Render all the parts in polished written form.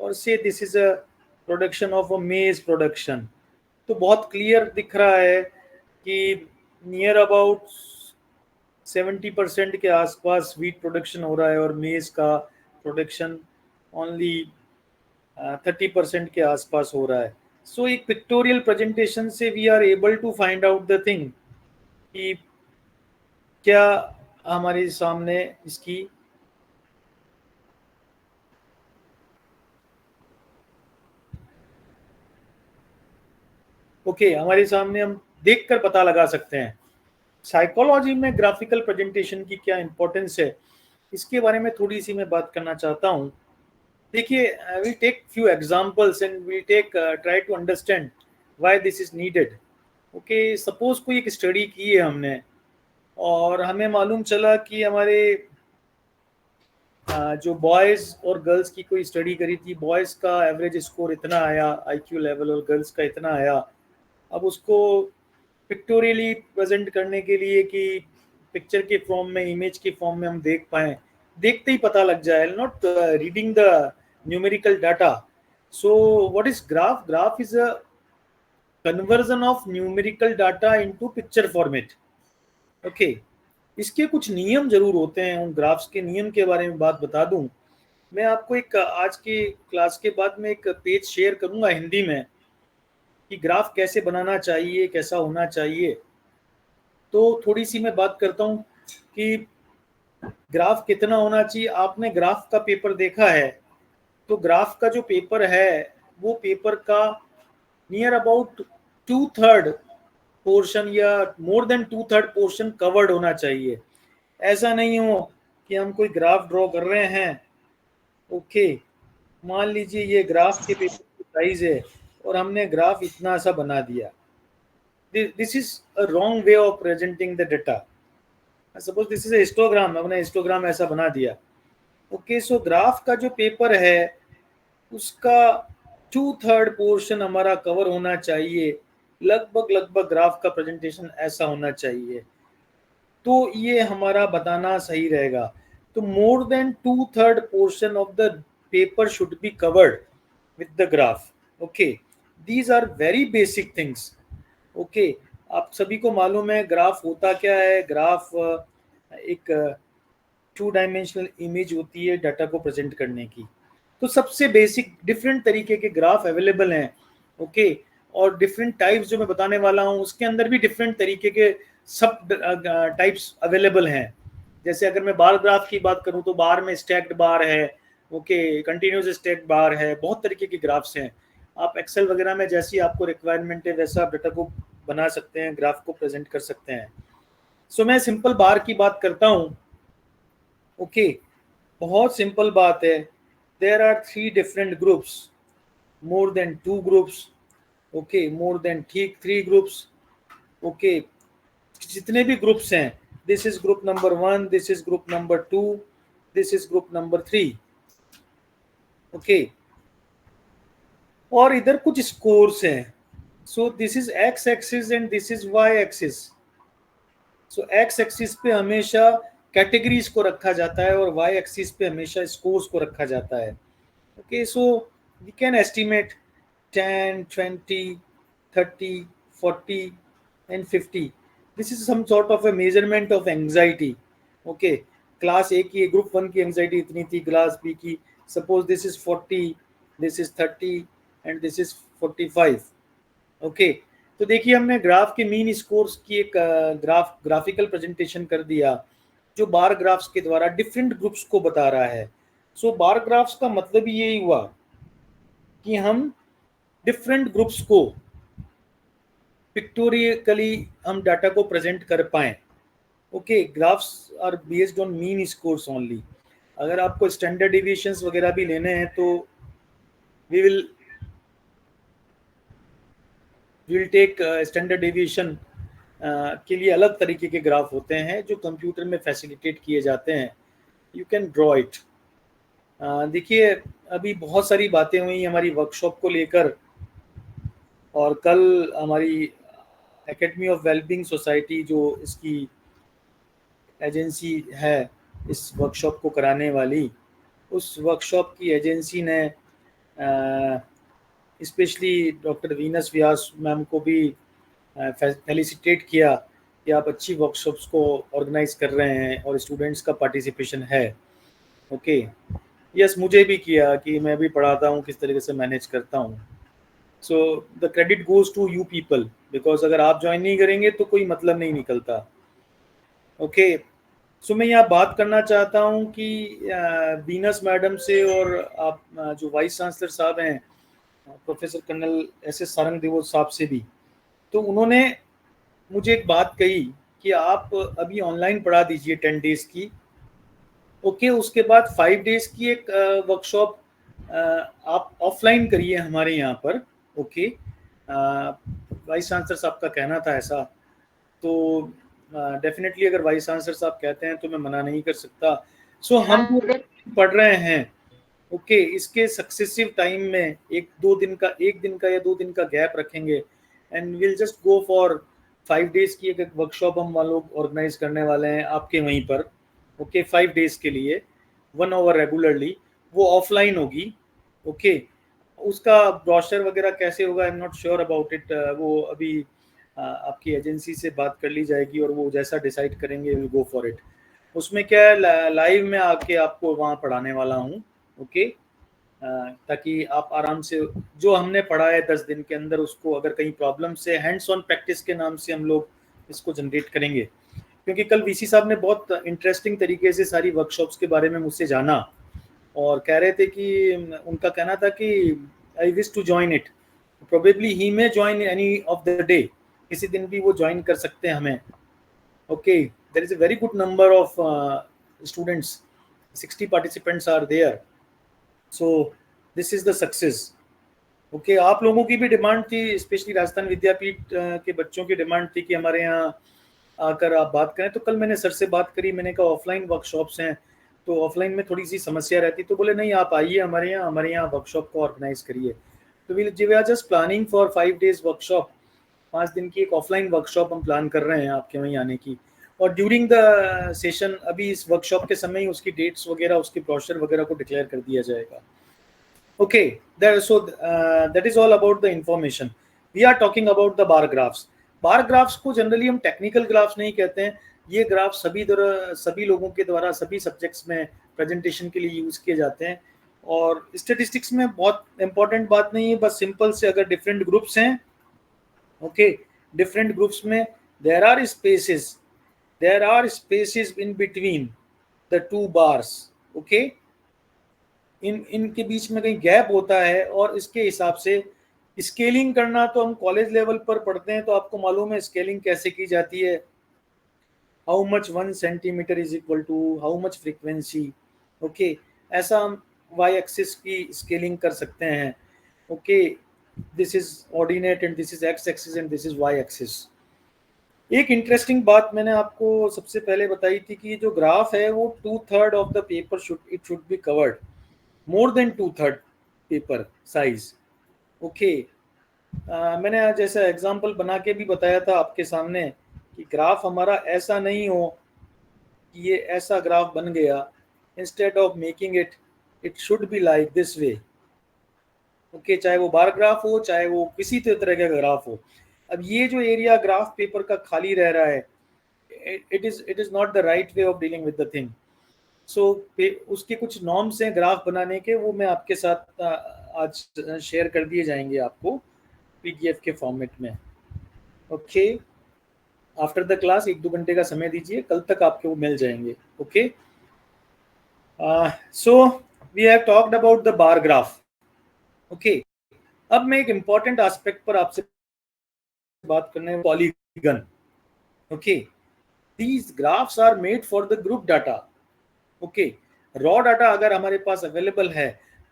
और से this is a production of a मेज प्रोडक्शन, तो बहुत क्लियर दिख रहा है कि नियर अबाउट 70% के आसपास वीट प्रोडक्शन हो रहा है और मेज का प्रोडक्शन ओनली 30% के आसपास हो रहा है। सो एक पिक्टोरियल प्रेजेंटेशन से we are able to find out the thing कि क्या हमारे सामने इसकी हमारे सामने हम देखकर पता लगा सकते हैं। साइकोलॉजी में ग्राफिकल प्रेजेंटेशन की क्या इंपॉर्टेंस है, इसके बारे में थोड़ी सी मैं बात करना चाहता हूँ। देखिए, we take few examples and we take try to understand why this is needed. Suppose कोई एक स्टडी की है हमने और हमें मालूम चला कि हमारे जो बॉयज़ और गर्ल्स की कोई स्टडी करी थी, बॉयज़ का एवरेज स्कोर इतना आया आईक्यू लेवल और गर्ल्स का इतना आया। अब उसको पिक्टोरियली प्रेजेंट करने के लिए कि पिक्चर के फॉर्म में, इमेज के फॉर्म में हम देख पाएँ, देखते ही पता लग जाए, not reading the numerical data. So what is graph? Graph is a conversion of numerical data into picture format. Okay, इसके कुछ नियम जरूर होते हैं। उन ग्राफ्स के नियम के बारे में बात बता दूं, मैं आपको एक आज की क्लास के बाद में एक पेज शेयर करूंगा हिंदी में कि ग्राफ कैसे बनाना चाहिए, कैसा होना चाहिए। तो थोड़ी सी मैं बात करता हूं कि ग्राफ कितना होना चाहिए। आपने ग्राफ का पेपर देखा है, तो ग्राफ का जो पेपर है वो पेपर का नियर अबाउट 2/3 पोर्शन या मोर देन 2/3 पोर्शन कवर्ड होना चाहिए। ऐसा नहीं हो कि हम कोई ग्राफ ड्रॉ कर रहे हैं, ओके, मान लीजिए ये ग्राफ के पेपर की साइज है और हमने ग्राफ इतना सा बना दिया। This is a wrong way of presenting the data. Suppose this is histogram, हमने हिस्टोग्राम ऐसा बना दिया। सो ग्राफ का जो पेपर है उसका 2/3 पोर्शन हमारा कवर होना चाहिए। लगभग ग्राफ का प्रेजेंटेशन ऐसा होना चाहिए, तो ये हमारा बताना सही रहेगा। तो more than 2/3 portion of the paper should be covered with the graph. Okay, these are very basic things. Okay, आप सभी को मालूम है ग्राफ होता क्या है। ग्राफ एक 2 डायमेंशनल इमेज होती है डाटा को प्रेजेंट करने की। तो सबसे बेसिक डिफरेंट तरीके के ग्राफ अवेलेबल हैं। ओके, और डिफरेंट टाइप्स जो मैं बताने वाला हूँ उसके अंदर भी डिफरेंट तरीके के सब टाइप्स अवेलेबल हैं। जैसे अगर मैं बार ग्राफ की बात करूँ तो बार में स्टैक्ड बार है, ओके, कंटिन्यूस स्टैक्ड बार है, बहुत तरीके के ग्राफ्स हैं। आप एक्सेल वगैरह में जैसी आपको रिक्वायरमेंट है वैसा आप डाटा को बना सकते हैं, ग्राफ को प्रेजेंट कर सकते हैं। सो मैं सिंपल बार की बात करता हूँ। ओके, बहुत सिंपल बात है। There are 3 different groups, more than 2 groups, okay, more than 3 groups. Okay, जितने भी ग्रुप्स हैं, this is group number 1, this is group number 2, this is group number 3। Okay, और इधर कुछ स्कोर्स हैं। So this is X axis and this is Y axis. So X axis पे हमेशा categories को रखा जाता है और वाई एक्सिस पे हमेशा स्कोर्स को रखा जाता है। Okay, so we can estimate 10, 20, 30, 40 and 50. This is some sort of a measurement of anxiety. Okay, class ए की, ग्रुप 1 की एंजाइटी इतनी थी, क्लास बी की suppose this is 40, this is 30 and this is 45। Okay, तो देखिए हमने ग्राफ के mean scores की एक ग्राफिकल प्रेजेंटेशन कर दिया जो बार ग्राफ्स के द्वारा डिफरेंट ग्रुप्स को बता रहा है। सो बार ग्राफ्स का मतलब यही हुआ कि हम डिफरेंट ग्रुप्स को पिक्टोरियली हम डाटा को प्रेजेंट कर पाएं। Okay, graphs are based on mean scores only. अगर आपको स्टैंडर्ड डिविएशंस वगैरह भी लेने हैं तो we will take standard deviation के लिए अलग तरीके के ग्राफ होते हैं जो कंप्यूटर में फैसिलिटेट किए जाते हैं। You can draw it. देखिए, अभी बहुत सारी बातें हुई हमारी वर्कशॉप को लेकर, और कल हमारी एकेडमी ऑफ वेलबींग सोसाइटी जो इसकी एजेंसी है इस वर्कशॉप को कराने वाली, उस वर्कशॉप की एजेंसी ने स्पेशली डॉक्टर वीनस व्यास मैम को भी फेलिसिटेट किया कि आप अच्छी वर्कशॉप्स को ऑर्गेनाइज कर रहे हैं और स्टूडेंट्स का पार्टिसिपेशन है। ओके, यस, मुझे भी किया कि मैं भी पढ़ाता हूँ, किस तरीके से मैनेज करता हूँ। So the credit goes to you people, because अगर आप ज्वाइन नहीं करेंगे तो कोई मतलब नहीं निकलता। ओके, सो मैं यहाँ बात करना चाहता हूँ कि वीनस मैडम से और आप जो वाइस चांसलर साहब हैं professor colonel S Sarang Devot साहब से भी, तो उन्होंने मुझे एक बात कही कि आप अभी ऑनलाइन पढ़ा दीजिए 10 डेज की। ओके, उसके बाद 5 डेज की एक वर्कशॉप आप ऑफलाइन करिए हमारे यहाँ पर। ओके, वाइस चांसलर साहब का कहना था ऐसा, तो डेफिनेटली अगर वाइस चांसलर साहब कहते हैं तो मैं मना नहीं कर सकता। सो हम जो पढ़ रहे हैं, ओके, इसके सक्सेसिव टाइम में एक दिन का या 2 दिन का गैप रखेंगे and will just go for 5 days की एक वर्कशॉप हम लोग ऑर्गेनाइज करने वाले हैं आपके वहीं पर। ओके, 5 डेज के लिए 1 आवर रेगुलरली, वो ऑफलाइन होगी। ओके, उसका ब्रोशर वगैरह कैसे होगा I am not sure about it, वो अभी आपकी एजेंसी से बात कर ली जाएगी और वो जैसा डिसाइड करेंगे विल गो फॉर इट। उसमें क्या है, लाइव में आके आपको वहाँ पढ़ाने वाला हूँ। ओके, ताकि आप आराम से जो हमने पढ़ा है 10 दिन के अंदर उसको, अगर कहीं प्रॉब्लम से हैंड्स ऑन प्रैक्टिस के नाम से हम लोग इसको जनरेट करेंगे। क्योंकि कल वीसी साहब ने बहुत इंटरेस्टिंग तरीके से सारी वर्कशॉप्स के बारे में मुझसे जाना और कह रहे थे कि उनका कहना था कि I wish to join it, probably he may join any of the day, किसी दिन भी वो ज्वाइन कर सकते हैं हमें। Okay, there is a very good number of students, 60 participants are there, so this is the success. Okay, आप लोगों की भी डिमांड थी, स्पेशली राजस्थान विद्यापीठ के बच्चों की डिमांड थी कि हमारे यहाँ आकर आप बात करें। तो कल मैंने सर से बात करी, मैंने कहा ऑफलाइन वर्कशॉप्स हैं तो ऑफलाइन में थोड़ी सी समस्या रहती, तो बोले नहीं आप आइए हमारे यहाँ वर्कशॉप को ऑर्गेनाइज करिए। तो we are just planning for 5 days workshop, 5 दिन की एक ऑफलाइन वर्कशॉप हम प्लान कर रहे हैं आपके वहीं आने की। और ड्यूरिंग द सेशन, अभी इस वर्कशॉप के समय ही उसकी डेट्स वगैरह, उसके ब्रोशर वगैरह को डिक्लेयर कर दिया जाएगा। Okay, that is all about the information. We are talking about the bar graphs. Bar graphs को जनरली हम टेक्निकल ग्राफ्स नहीं कहते हैं, ये ग्राफ सभी लोगों के द्वारा सभी सब्जेक्ट्स में प्रेजेंटेशन के लिए यूज किए जाते हैं। और स्टेटिस्टिक्स में बहुत इंपॉर्टेंट बात नहीं है, बस सिंपल से अगर डिफरेंट ग्रुप्स हैं, ओके, डिफरेंट ग्रुप्स में there are spaces in between the two bars. Okay, इनके बीच में कहीं गैप होता है और इसके हिसाब से स्केलिंग करना, तो हम कॉलेज लेवल पर पढ़ते हैं तो आपको मालूम है स्केलिंग कैसे की जाती है, how much 1 centimetre is equal to how much frequency. Okay, ऐसा हम वाई एक्सिस की स्केलिंग कर सकते हैं। Okay, this is ordinate and this is X axis and this is Y axis. एक इंटरेस्टिंग बात मैंने आपको सबसे पहले बताई थी कि जो ग्राफ है वो 2/3 of the paper should be covered, more than 2/3 paper size. Okay, मैंने आज जैसा एग्जांपल बना के भी बताया था आपके सामने कि ग्राफ हमारा ऐसा नहीं हो कि ये ऐसा ग्राफ बन गया, instead of making it should be like this way. Okay, चाहे वो बार ग्राफ हो चाहे वो किसी तरह का ग्राफ हो। अब ये जो एरिया ग्राफ पेपर का खाली रह रहा है, it is not the right way of dealing with the thing. So उसके कुछ नॉर्म्स हैं ग्राफ बनाने के, वो मैं आपके साथ आज शेयर कर दिए जाएंगे आपको पीडीएफ के फॉर्मेट में। ओके, आफ्टर द क्लास 1-2 घंटे का समय दीजिए, कल तक आपके वो मिल जाएंगे। Okay, so we have talked about the bar graph. Okay, अब मैं एक इंपॉर्टेंट एस्पेक्ट पर आपसे बात करने, polygon. Okay, these graphs are made for the group data. Okay, raw data अगर हमारे पास अवेलेबल है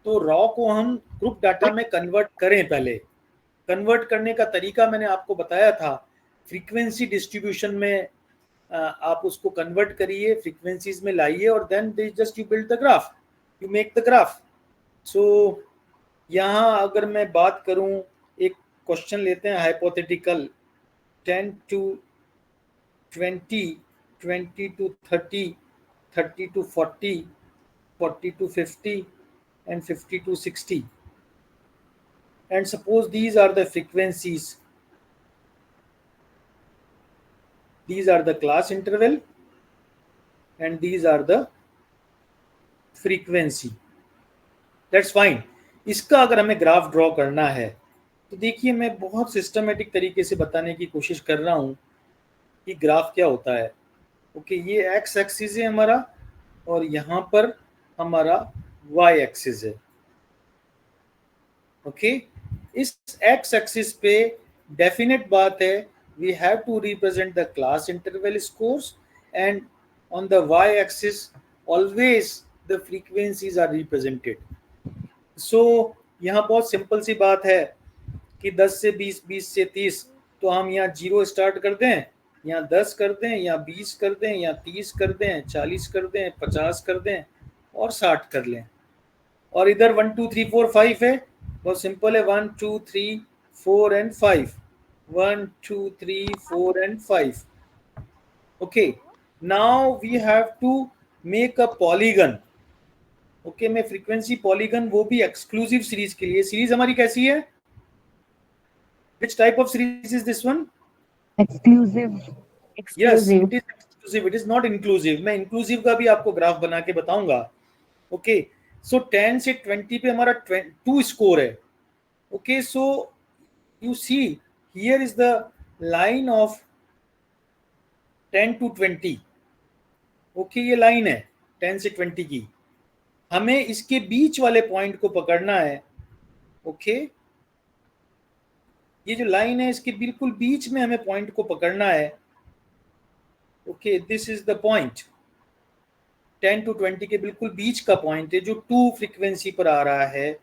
तो रॉ को हम ग्रुप डाटा में कन्वर्ट करें। पहले कन्वर्ट करने का तरीका मैंने आपको बताया था, फ्रीक्वेंसी डिस्ट्रीब्यूशन में आप उसको कन्वर्ट करिए, फ्रीक्वेंसीज में लाइए और then they just you build the graph, you make the graph. So यहाँ अगर मैं बात करूँ, एक क्वेश्चन लेते हैं hypothetical, 10 to 20, 20 to 30, 30 to 40, 40 to 50 and 50 to 60। and suppose these are the frequencies, these are the class interval and these are the frequency. That's fine. इसका अगर हमें ग्राफ ड्रॉ करना है तो देखिए मैं बहुत सिस्टमेटिक तरीके से बताने की कोशिश कर रहा हूं कि ग्राफ क्या होता है. ओके, ये एक्स एक्सिस है हमारा और यहाँ पर हमारा वाई एक्सिस है. ओके, इस एक्स एक्सिस पे डेफिनेट बात है we have to represent the class interval scores and on the Y axis always the frequencies are represented. So यहाँ बहुत सिंपल सी बात है कि 10 से 20, 20 से 30, तो हम यहाँ 0 स्टार्ट कर दें, यहाँ 10 कर दें, यहाँ 20 कर दें, यहाँ 30 कर दें, 40 कर दें, 50 कर दें और 60 कर लें. और इधर 1 2 3 4 5 है, बहुत सिंपल है, 1 2 3 4 and 5, 1 2 3 4 and 5. Okay, now we have to make a polygon. Okay, मैं फ्रीक्वेंसी पॉलीगन वो भी एक्सक्लूसिव सीरीज के लिए. सीरीज हमारी कैसी है? Which type of series is this one? Exclusive. Yes, it is exclusive. It is not inclusive. मैं inclusive का भी आपको ग्राफ बना के बताऊंगा. Okay, so 10 से 20 पे हमारा 2 स्कोर है. Okay, so you see here is the line of 10 to 20. Okay, ये लाइन है 10 से 20 की. हमें इसके बीच वाले पॉइंट को पकड़ना है. ओके, ये जो लाइन है इसके बिल्कुल बीच में हमें पॉइंट को पकड़ना है. Okay, this is the point. 10 to 20 के बिल्कुल बीच का पॉइंट है जो 2 फ्रीक्वेंसी पर आ रहा है.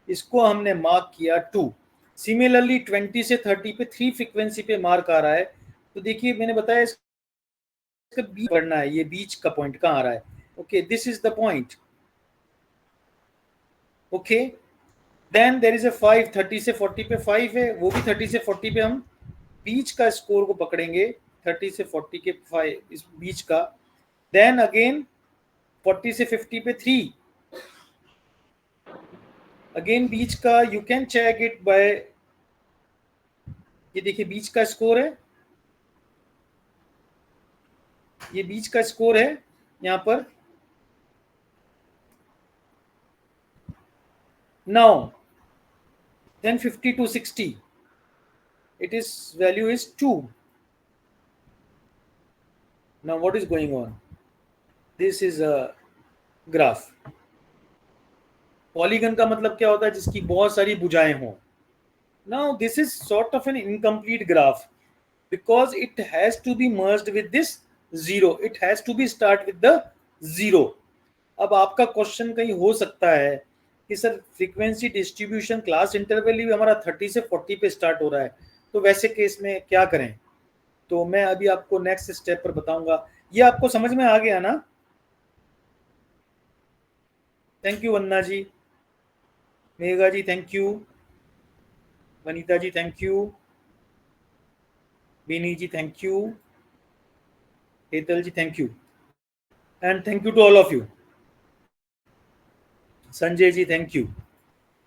इसको हमने मार्क किया 2. सिमिलरली 20 से 30 पे 3 फ्रीक्वेंसी पे मार्क आ रहा है. तो देखिए मैंने बताया इसका बीच पकड़ना है. ये बीच का पॉइंट कहाँ आ रहा है? Okay, this is the point. Okay, then there is a 5. 30 से 40 पे 5 है, वो भी 30 से 40 पे हम बीच का स्कोर को पकड़ेंगे. 30 से 40 के 5 इस बीच का. देन अगेन 40 से 50 पे 3, अगेन बीच का. You can check it by, ये देखिए बीच का स्कोर है, ये बीच का स्कोर है यहां पर. Now then 50 to 60, it is value is 2. Now what is going on? This is a graph. Polygon का मतलब क्या होता है? जिसकी बहुत सारी भुजाएं हों. Now this is sort of an incomplete graph because it has to be merged with this 0. It has to be start with the 0. अब आपका क्वेश्चन कहीं हो सकता है कि sir frequency distribution class interval भी हमारा 30 से 40 पे स्टार्ट हो रहा है, तो वैसे केस में क्या करें? तो मैं अभी आपको नेक्स्ट स्टेप पर बताऊंगा. ये आपको समझ में आ गया ना? Thank you Vandana ji, Megha ji thank you, Vanita ji thank you, Bini ji thank you, Hetal ji thank you, and thank you to all of you. Sanjay ji thank you.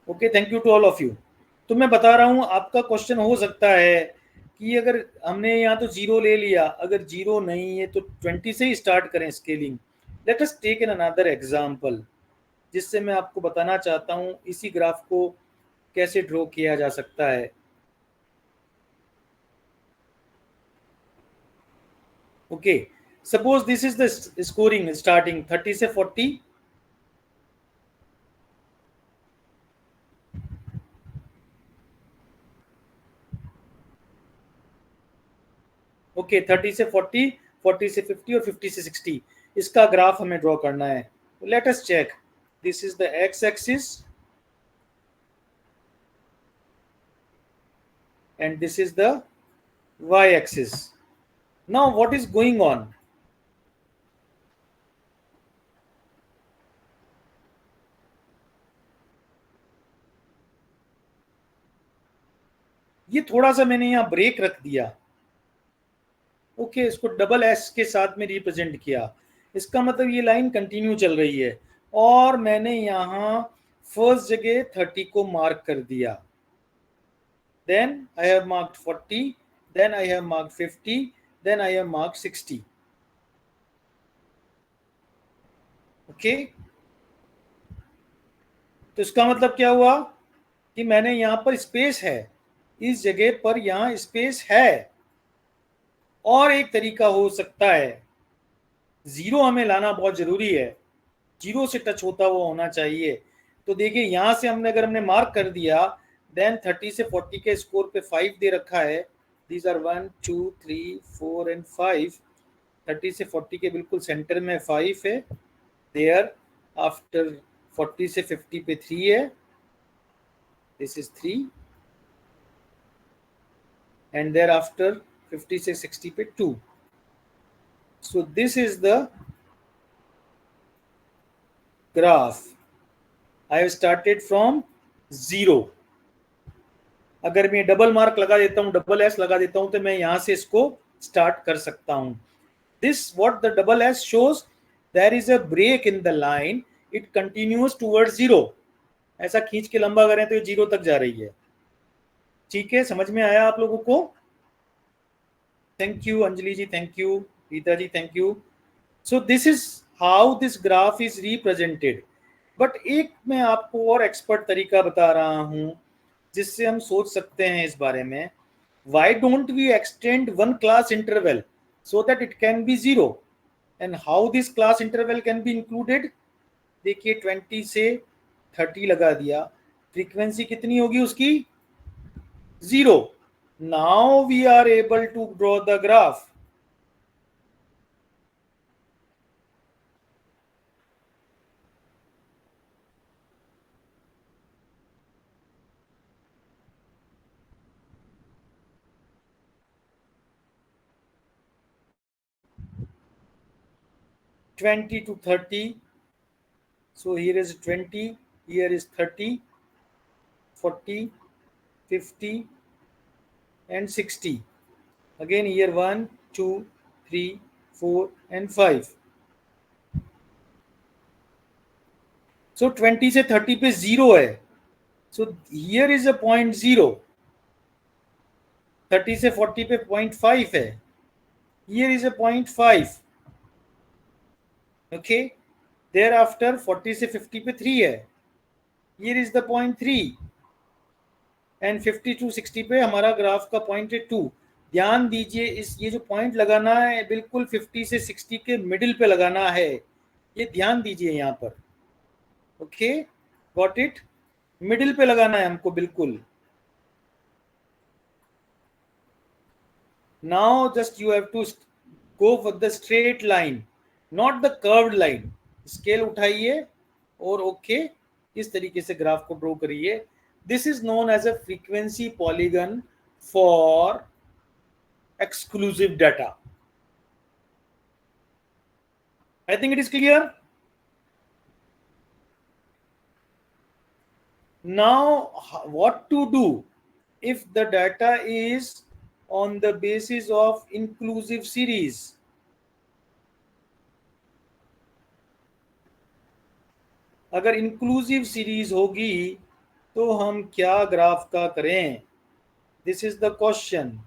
Okay, thank you to all of you. तो मैं बता रहा हूं आपका क्वेश्चन हो सकता है कि अगर हमने यहाँ तो 0 ले लिया, अगर 0 नहीं है तो 20 से ही स्टार्ट करें scaling. Let us take an another example जिससे मैं आपको बताना चाहता हूं इसी ग्राफ को कैसे ड्रॉ किया जा सकता है. Okay, suppose this is the scoring starting 30 से 40. ओके, 30 से 40, 40 से 50 और 50 से 60, इसका ग्राफ हमें ड्रॉ करना है. Let us check. This is the X axis and this is the Y axis. Now what is going on? ये थोड़ा सा मैंने यहाँ ब्रेक रख दिया. ओके, इसको डबल एस के साथ में रिप्रेजेंट किया. इसका मतलब ये लाइन कंटिन्यू चल रही है और मैंने यहाँ फर्स्ट जगह 30 को मार्क कर दिया. then I have marked 40, then I have marked 50, then I have marked 60. Okay, तो इसका मतलब क्या हुआ कि मैंने यहां पर स्पेस है, इस जगह पर यहां स्पेस है। और एक तरीका हो सकता है, जीरो हमें लाना बहुत जरूरी है, जीरो से टच होता हुआ होना चाहिए। तो देखिए यहां से अगर हमने मार्क कर दिया, देन 30 से 40 के स्कोर पे 5 दे रखा है। These are 1 2 3 4 and 5। 30 से 40 के बिल्कुल सेंटर में 5 है। देयर आफ्टर 40 से 50 पे 3 है, this is 3, and there after 50 से 60 पे 2। So this is the graph. I have started from 0। अगर मैं डबल मार्क लगा देता हूं, डबल एस लगा देता हूं, तो मैं यहां से इसको स्टार्ट कर सकता हूं। This what the double S shows, there is a break in the line, it continues towards 0। ऐसा खींच के लंबा करें तो ये 0 तक जा रही है। ठीक है, समझ में आया आप लोगों को? Thank you Anjali ji, thank you Rita ji, thank you. So this is how this graph is represented. But एक मैं आपको और एक्सपर्ट तरीका बता रहा हूं जिससे हम सोच सकते हैं इस बारे में। Why don't we extend one class interval so that it can be 0? And how this class interval can be included? देखिए 20 से 30 लगा दिया, फ्रीक्वेंसी कितनी होगी उसकी? 0। Now we are able to draw the graph. (20 to 30). So here is 20, here is 30, 40, 50 and 60. Again here 1 2 3 4 and 5. So 20 से 30 पे 0 है, so here is a point 0. 30 से 40 पे 0.5 है, here is a 0.5. okay, thereafter 40 से 50 पे 3 है, here is the 0.3, and 50 to 60 पे हमारा ग्राफ का पॉइंट है 2। ध्यान दीजिए, इस ये जो पॉइंट लगाना है बिल्कुल 50 से 60 के मिडिल पे लगाना है, ये ध्यान दीजिए यहाँ पर। Okay, got it? मिडिल पे लगाना है हमको बिल्कुल। Now just you have to go for the straight line, not the curved line. Scale उठाइए और ओके इस तरीके से ग्राफ को ड्रॉ करिए। This is known as a frequency polygon for exclusive data. I think it is clear. Now what to do if the data is on the basis of inclusive series? अगर inclusive series होगी तो हम क्या graph का करें? This is the question.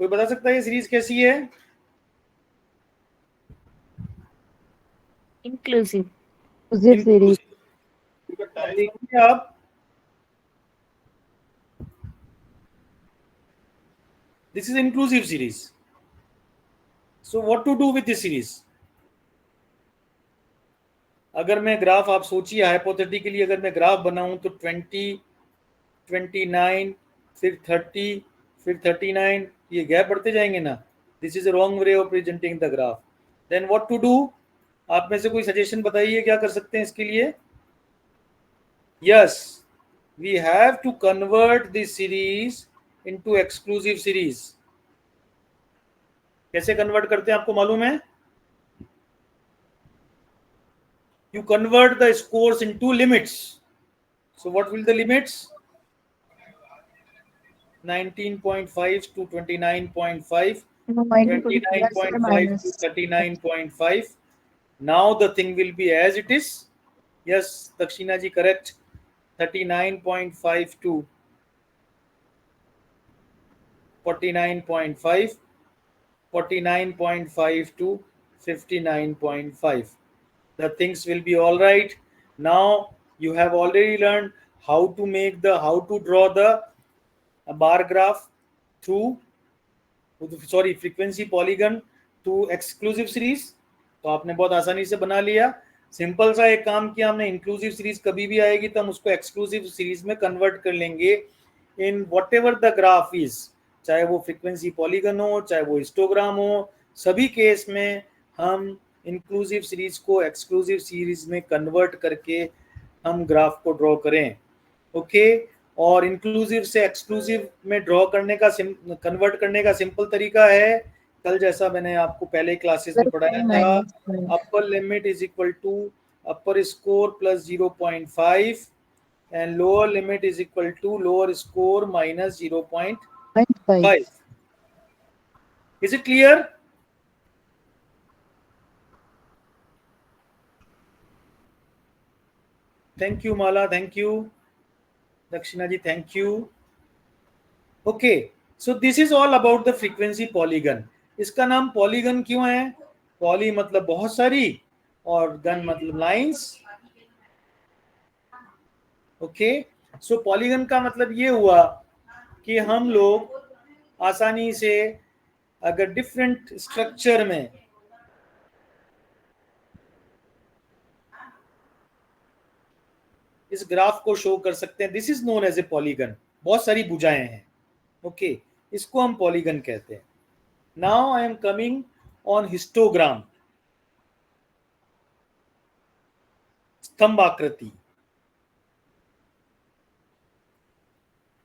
कोई बता सकता है ये सीरीज कैसी है? inclusive series. देखिए आप, this is inclusive series. So what to do with this series? अगर मैं ग्राफ, आप सोचिए हाइपोथेटिकली अगर मैं ग्राफ बनाऊं तो 20, 29, फिर 30, फिर 39, ये गैप बढ़ते जाएंगे ना। This is a wrong way of presenting the graph. Then what to do? आप में से कोई सजेशन बताइए क्या कर सकते हैं इसके लिए? Yes, we have to convert this series into exclusive series. कैसे कन्वर्ट करते हैं आपको मालूम है? You convert the scores into limits. So what will the limits? 19.5 to 29.5. 29.5 to 39.5. Now the thing will be as it is. Yes, Dakshina ji, correct. 39.5 to 49.5, 49.5 to 59.5. The things will be all right. Now you have already learned how to draw the bar graph through frequency polygon to exclusive series. तो आपने बहुत आसानी से बना लिया. Simple सा एक काम किया हमने. इंक्लूसिव सीरीज कभी भी आएगी तो हम उसको एक्सक्लूसिव सीरीज में कन्वर्ट कर लेंगे in what ever the graph is, चाहे वो फ्रीक्वेंसी पॉलीगन हो, चाहे वो हिस्टोग्राम हो. सभी केस में हम इंक्लूसिव सीरीज को एक्सक्लूसिव सीरीज में कन्वर्ट करके हम ग्राफ को ड्रॉ करें. ओके. और इंक्लूसिव से एक्सक्लूसिव में ड्रॉ करने का कन्वर्ट करने का सिंपल तरीका है, कल जैसा मैंने आपको पहले क्लासेस में पढ़ाया था. Upper limit is equal to upper score plus 0.5 and lower limit is equal to lower score minus 0.5. Is it clear? Thank you Mala, thank you Dakshina ji, thank you. Okay, so this is all about the frequency polygon. इसका नाम polygon क्यों है? Poly मतलब बहुत सारी और gun मतलब lines. Okay, सो polygon का मतलब ये हुआ कि हम लोग आसानी से अगर डिफरेंट स्ट्रक्चर में इस ग्राफ को शो कर सकते हैं. This is known as a polygon. बहुत सारी भुजाएं हैं. ओके, इसको हम पॉलीगन कहते हैं. Now I am coming on histogram, स्तंभाकृति.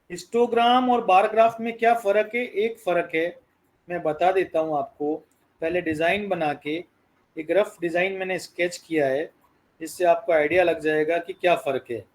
हिस्टोग्राम और बार ग्राफ में क्या फर्क है? एक फर्क है, मैं बता देता हूं आपको. पहले डिजाइन बना के एक रफ डिजाइन मैंने स्केच किया है, जिससे आपको आइडिया लग जाएगा कि क्या फर्क है.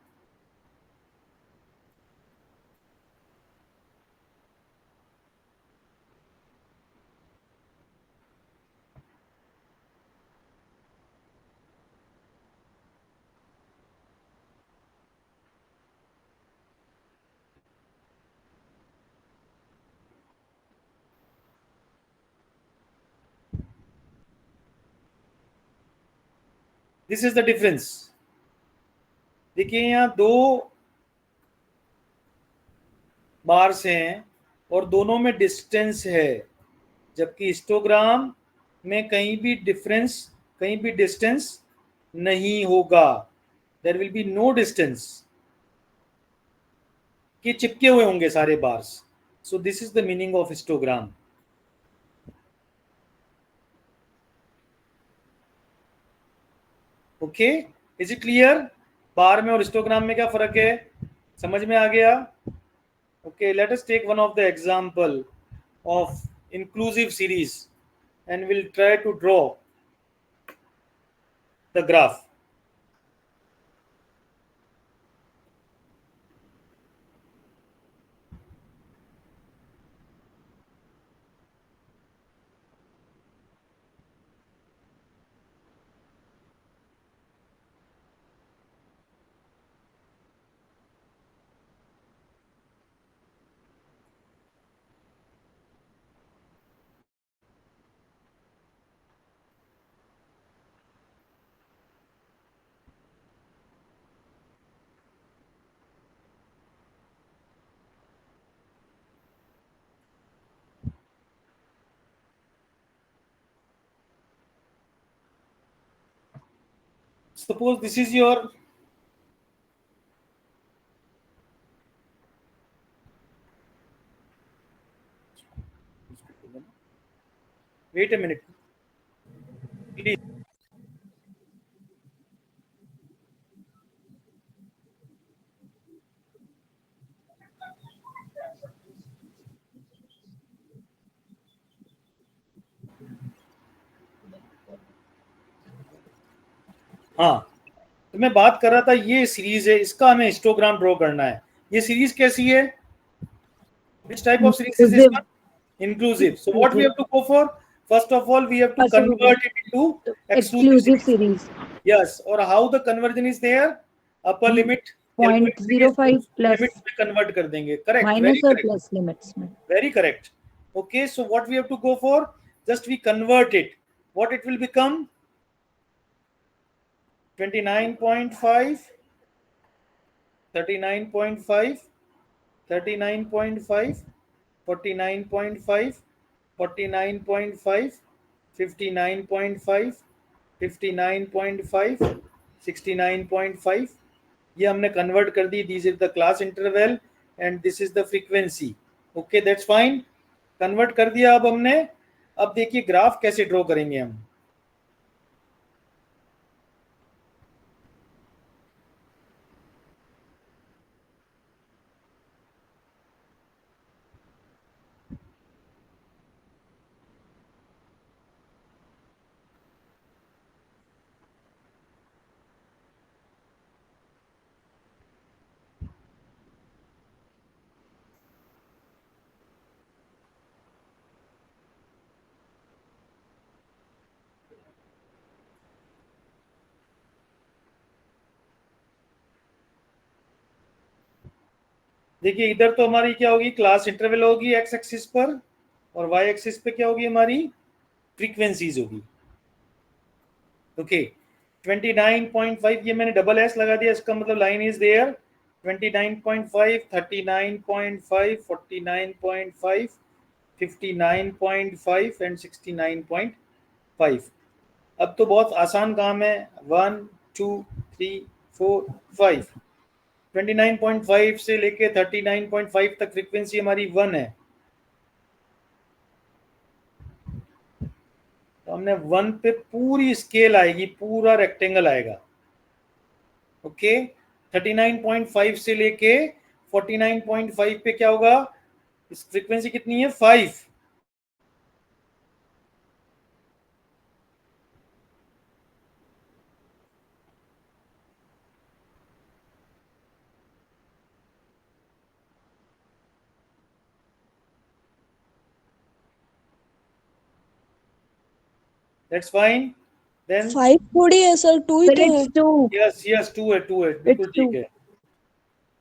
This is the difference. देखिए यहाँ दो बार्स हैं और दोनों में डिस्टेंस है, जबकि हिस्टोग्राम में कहीं भी डिस्टेंस नहीं होगा. There will be no distance, कि चिपके हुए होंगे सारे bars. So this is the meaning of histogram. Okay, is it clear? Bar में और हिस्टोग्राम में क्या फर्क है, समझ में आ गया? Okay, let us take one of the example of inclusive series and will try to draw the graph. Suppose this is your wait a minute please. हाँ, तो मैं बात कर रहा था, ये सीरीज है, इसका हमें हिस्टोग्राम ड्रॉ करना है. ये सीरीज कैसी है? Which type of series is this one? Inclusive. So what we have to go for? First of all, we have to convert it into exclusive series. Yes. Or how the conversion is there? Upper limit 0.05 plus limit में convert कर देंगे. Correct. minus Very or correct. plus limits में. Very correct. Okay. So what we have to go for? Just we convert it. What it will become? 29.5, 39.5, 39.5, 49.5, 49.5, 59.5, 59.5, 69.5. ये हमने convert कर दी. This is the class interval and this is the frequency. Okay, that's fine. Convert कर दिया अब हमने. अब देखिए ग्राफ कैसे ड्रॉ करेंगे हम. देखिए इधर तो हमारी क्या होगी, क्लास इंटरवल होगी एक्स एक्सिस पर, और वाई एक्सिस पे क्या होगी हमारी फ्रीक्वेंसीज होगी. ओके, 29.5 ये मैंने डबल एस लगा दिया, इसका मतलब लाइन इज देयर. 29.5, 39.5, 49.5, 59.5 एंड 69.5. अब तो बहुत आसान काम है. 1 2 3 4 5. 29.5 से लेके 39.5 तक फ्रीक्वेंसी हमारी 1 है. तो हमने 1 पे पूरी स्केल आएगी, पूरा रेक्टेंगल आएगा. ओके, 39.5 से लेके 49.5 पे क्या होगा, इस फ्रीक्वेंसी कितनी है 5. That's fine. Then 5 थोड़ी है सर, 2 ही तो है. It's 2. yes 2 है, 2 है, बिल्कुल ठीक है.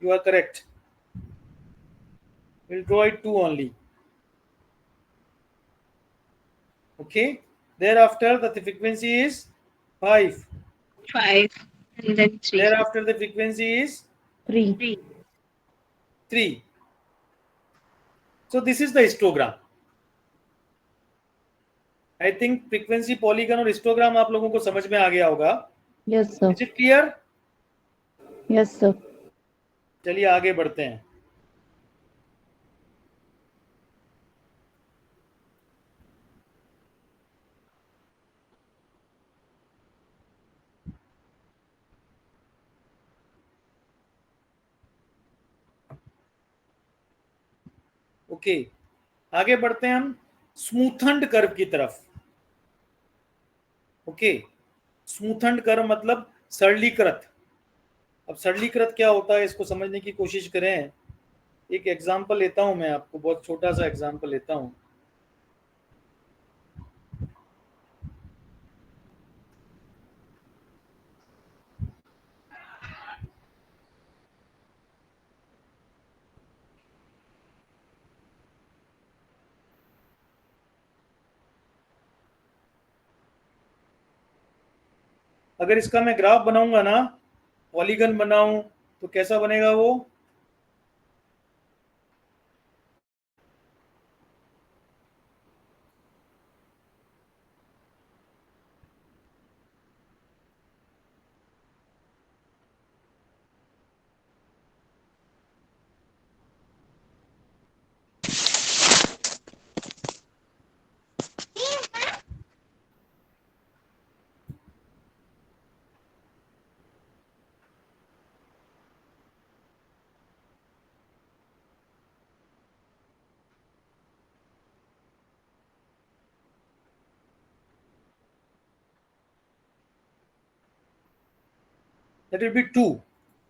You are correct. We'll draw it 2 only. Okay, thereafter the frequency is 5. 5 and then 3. Thereafter the frequency is 3. 3. So this is the histogram. I think frequency polygon और histogram आप लोगों को समझ में आ गया होगा. Yes sir. Is it clear? Yes sir. चलिए आगे बढ़ते हैं. ओके, आगे बढ़ते हैं हम स्मूथन्ड कर्व की तरफ. ओके, स्मूथन्ड कर्व मतलब सरलीकृत. अब सरलीकृत क्या होता है इसको समझने की कोशिश करें. एक एग्जांपल लेता हूं मैं आपको, बहुत छोटा सा एग्जांपल लेता हूं. अगर इसका मैं ग्राफ बनाऊंगा ना, पॉलीगन बनाऊं, तो कैसा बनेगा वो. That will be 2.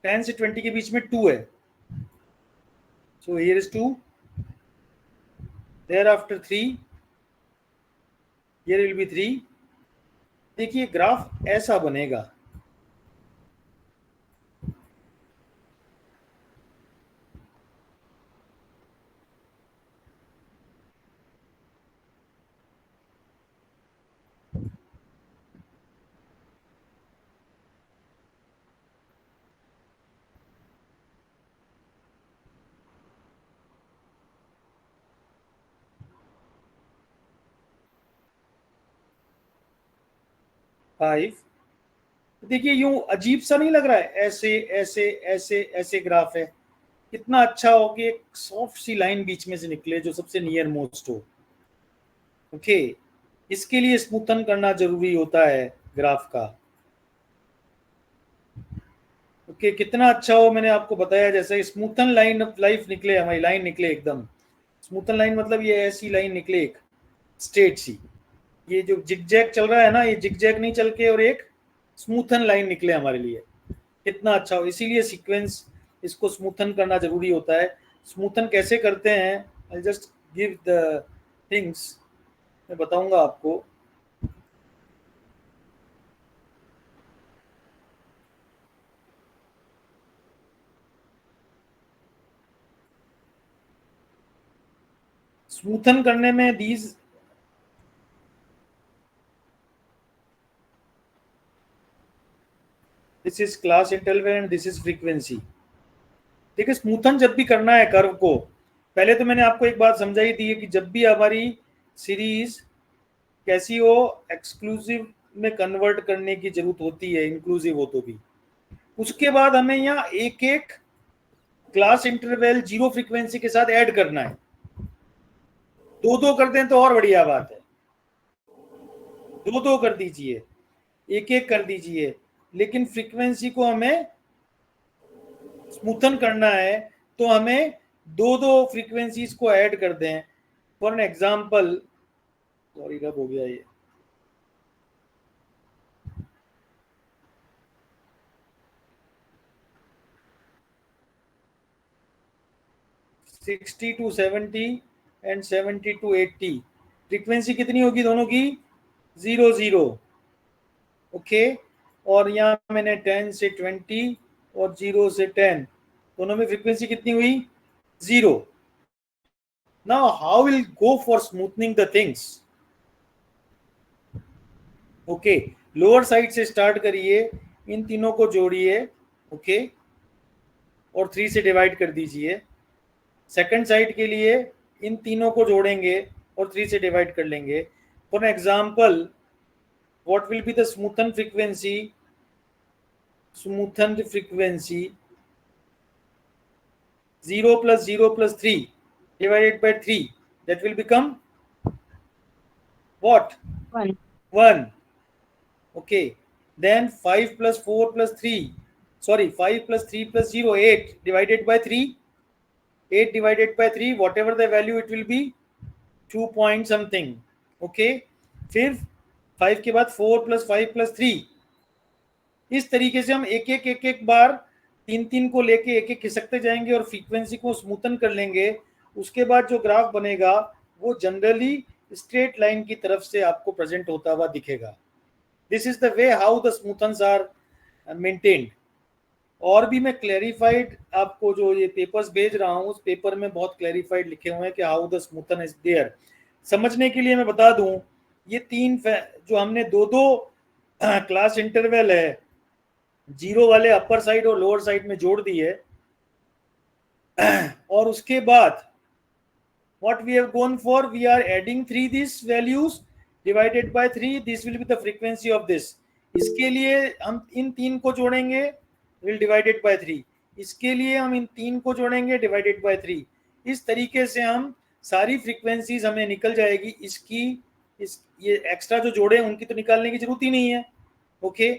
10 से 20 के बीच में 2 है. So here is 2. thereafter 3, here will be 3. देखिए ग्राफ ऐसा बनेगा. फाइव. देखिए यूं अजीब सा नहीं लग रहा है? ऐसे ऐसे ऐसे ऐसे ग्राफ है. कितना अच्छा हो कि एक सॉफ्ट सी लाइन बीच में से निकले जो सबसे नियर मोस्ट हो. ओके, इसके लिए स्मूथन करना जरूरी होता है ग्राफ का. ओके, कितना अच्छा हो. मैंने आपको बताया जैसे स्मूथन लाइन ऑफ लाइफ निकले, हमारी लाइन निकले एकदम स्मूथन लाइन. मतलब ये ऐसी लाइन निकले एक स्ट्रेट सी. ये जो जिगजैग चल रहा है ना, ये जिगजैग नहीं चल के और एक स्मूथन लाइन निकले हमारे लिए. कितना अच्छा हो. इसीलिए सीक्वेंस इसको स्मूथन करना जरूरी होता है. स्मूथन कैसे करते हैं, I just give the things, मैं बताऊंगा आपको. स्मूथन करने में these this is class interval and this is frequency. देखिए स्मूथन जब भी करना है कर्व को, पहले तो मैंने आपको एक बात समझाई थी कि जब भी हमारी सीरीज कैसी हो, एक्सक्लूसिव में कन्वर्ट करने की जरूरत होती है, इंक्लूसिव हो तो भी. उसके बाद हमें यहाँ एक एक क्लास इंटरवल जीरो फ्रीक्वेंसी के साथ ऐड करना है. दो दो कर दें तो और बढ़िया बात है. दो दो कर दीजिए, एक एक कर दीजिए, लेकिन फ्रीक्वेंसी को हमें स्मूथन करना है तो हमें दो दो फ्रीक्वेंसीज को ऐड कर दें. फॉर एन एग्जाम्पल, सॉरी कब हो गया ये, sixty two 70 and 70 to 80. Frequency कितनी होगी दोनों की? 0 0. ओके, और यहाँ मैंने 10 से 20 और 0 से 10, दोनों में फ्रीक्वेंसी कितनी हुई? 0. Now how will go for smoothening the things? Okay, lower side से स्टार्ट करिए, इन तीनों को जोड़िए. ओके, और 3 से डिवाइड कर दीजिए. सेकंड साइड के लिए इन तीनों को जोड़ेंगे और 3 से डिवाइड कर लेंगे. For example, what will be the smoothened frequency? Smoothened frequency 0 plus 0 plus 3 divided by 3, that will become what? 1. 1. Okay, then 5 plus 4 plus 3, sorry, 5 plus 3 plus 0, 8 divided by 3, 8 divided by 3, whatever the value it will be, 2 point something. Okay, फिर 5 के बाद 4 plus 5 plus 3. इस तरीके से हम एक एक बार तीन तीन को लेके एक एक खिसकते जाएंगे और फ्रीक्वेंसी को स्मूथन कर लेंगे. उसके बाद जो ग्राफ बनेगा वो जनरली स्ट्रेट लाइन की तरफ से आपको प्रेजेंट होता हुआ दिखेगा. This is the way how the smoothens are maintained. और भी मैं क्लैरिफाइड आपको जो ये पेपर्स भेज रहा हूँ उस पेपर में बहुत क्लैरिफाइड लिखे हुए हैं कि how the smoothen is there. समझने के लिए मैं बता दूं, ये तीन जो हमने दो दो क्लास इंटरवल है जीरो वाले अपर साइड और लोअर साइड में जोड़ दिए, और उसके बाद what we have gone for, we are adding 3 these values divided by 3, this will be the frequency of this. इसके लिए हम इन तीन को जोड़ेंगे, will divided by 3. इसके लिए हम इन तीन को जोड़ेंगे, divided by 3. इस तरीके से हम सारी फ्रीक्वेंसीज हमें निकल जाएगी. इसकी ये एक्स्ट्रा जो जोड़े उनकी तो निकालने की जरूरत ही नहीं है. ओके,